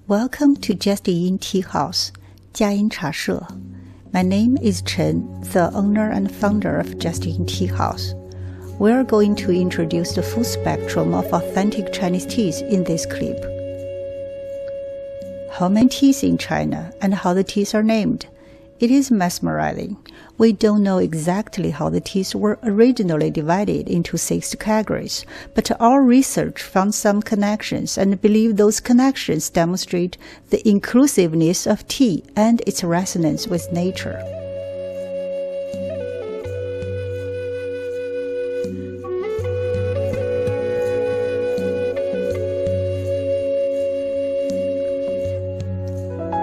Welcome to Just Yin Tea House, 佳音茶社. My name is Chen, the owner and founder of Just Yin Tea House. We are going to introduce the full spectrum of authentic Chinese teas in this clip. How many teas in China and how the teas are named? It is mesmerizing. We don't know exactly how the teas were originally divided into 6 categories, but our research found some connections and believe those connections demonstrate the inclusiveness of tea and its resonance with nature.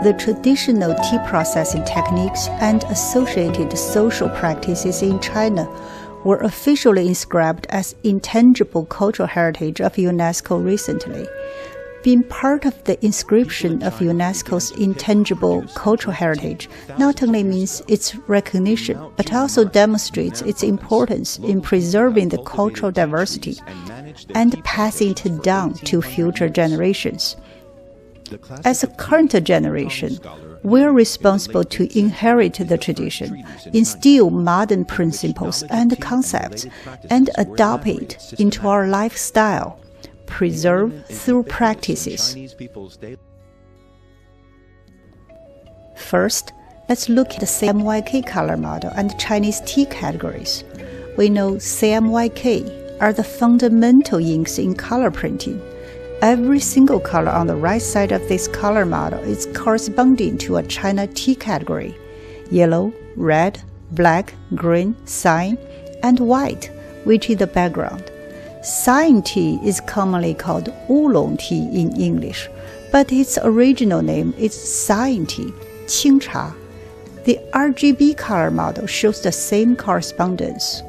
The traditional tea processing techniques and associated social practices in China were officially inscribed as intangible cultural heritage of UNESCO recently. Being part of the inscription of UNESCO's intangible cultural heritage not only means its recognition, but also demonstrates its importance in preserving the cultural diversity and passing it down to future generations. As a current generation, we're responsible to inherit the tradition, instill modern principles and concepts, and adopt it into our lifestyle, preserve through practices. First, let's look at the CMYK color model and Chinese tea categories. We know CMYK are the fundamental inks in color printing. Every single color on the right side of this color model is corresponding to a China tea category: yellow, red, black, green, cyan, and white, which is the background. Cyan tea is commonly called oolong tea in English, but its original name is cyan tea, qingcha. The RGB color model shows the same correspondence.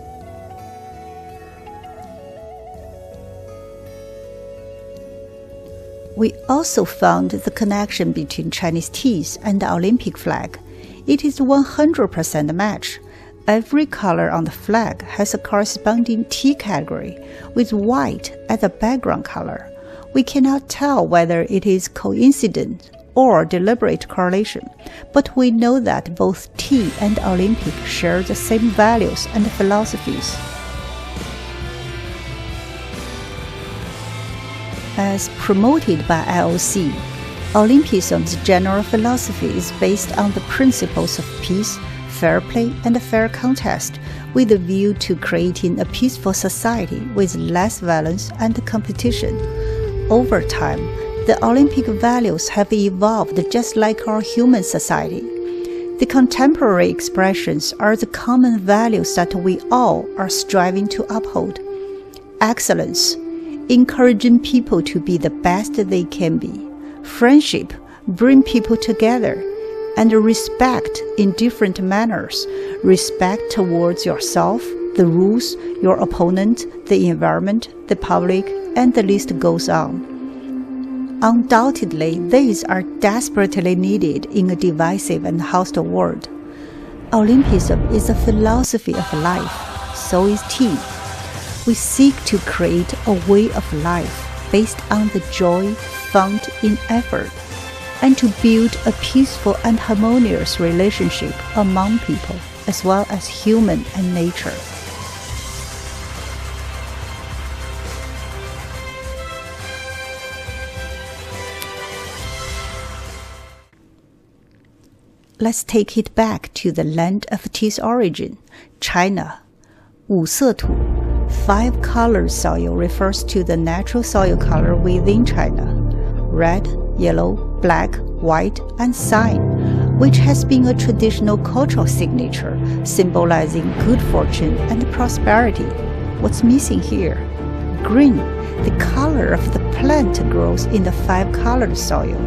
We also found the connection between Chinese teas and the Olympic flag. It is 100% match. Every color on the flag has a corresponding tea category, with white as a background color. We cannot tell whether it is coincidence or deliberate correlation, but we know that both tea and Olympic share the same values and philosophies. As promoted by IOC, Olympism's general philosophy is based on the principles of peace, fair play, and fair contest, with a view to creating a peaceful society with less violence and competition. Over time, the Olympic values have evolved just like our human society. The contemporary expressions are the common values that we all are striving to uphold. Excellence, encouraging people to be the best they can be. Friendship, bring people together. And respect in different manners. Respect towards yourself, the rules, your opponent, the environment, the public, and the list goes on. Undoubtedly, these are desperately needed in a divisive and hostile world. Olympism is a philosophy of life. So is tea. We seek to create a way of life based on the joy found in effort, and to build a peaceful and harmonious relationship among people, as well as human and nature. Let's take it back to the land of tea's origin, China. 五色土 5-colored soil refers to the natural soil color within China: red, yellow, black, white, and cyan, which has been a traditional cultural signature symbolizing good fortune and prosperity. What's missing here? Green, the color of the plant grows in the 5-colored soil.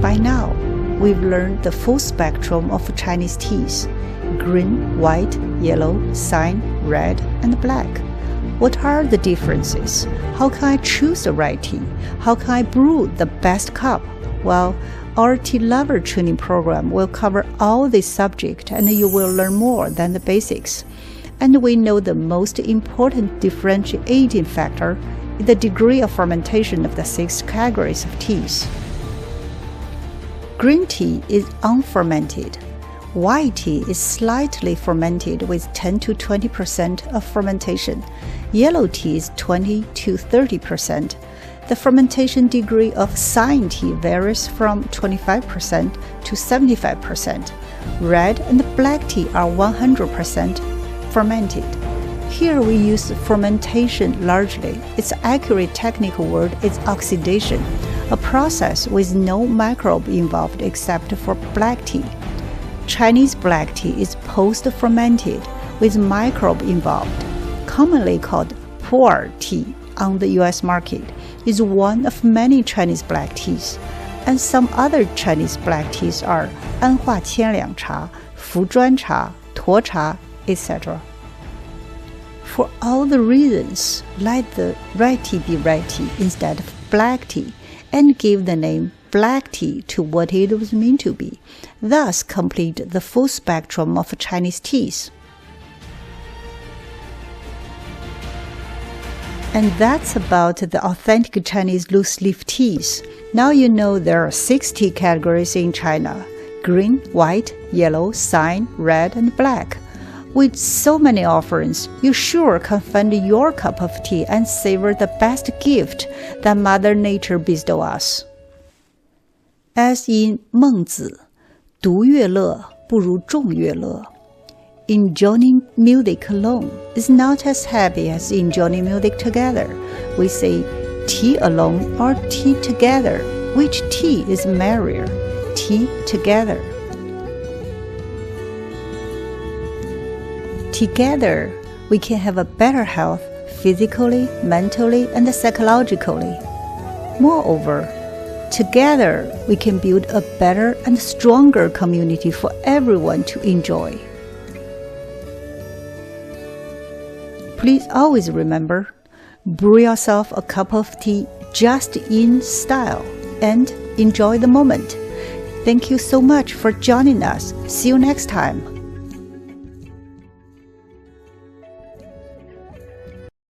By now, we've learned the full spectrum of Chinese teas: green, white, yellow, cyan, red, and black. What are the differences? How can I choose the right tea? How can I brew the best cup? Well, our tea lover training program will cover all this subject, and you will learn more than the basics. And we know the most important differentiating factor is the degree of fermentation of the 6 categories of teas. Green tea is unfermented. White tea is slightly fermented with 10 to 20% of fermentation. Yellow tea is 20 to 30%. The fermentation degree of cyan tea varies from 25% to 75%. Red and black tea are 100% fermented. Here we use fermentation largely. Its accurate technical word is oxidation, a process with no microbe involved except for black tea. Chinese black tea is post-fermented with microbe involved, commonly called pu'er tea on the US market, is one of many Chinese black teas, and some other Chinese black teas are Anhua Qianliang Cha, Fuzhuan Cha, Tuo Cha, etc. For all the reasons, let the red tea be red tea instead of black tea, and give the name black tea to what it was meant to be, thus complete the full spectrum of Chinese teas. And that's about the authentic Chinese loose-leaf teas. Now you know there are 6 tea categories in China: green, white, yellow, cyan, red, and black. With so many offerings, you sure can find your cup of tea and savor the best gift that Mother Nature bestows us. As in 孟子, 独乐乐不如众乐乐. Enjoying music alone is not as happy as enjoying music together. We say tea alone or tea together. Which tea is merrier? Tea together. Together, we can have a better health physically, mentally, and psychologically. Moreover, together, we can build a better and stronger community for everyone to enjoy. Please always remember, brew yourself a cup of tea just in style and enjoy the moment. Thank you so much for joining us. See you next time.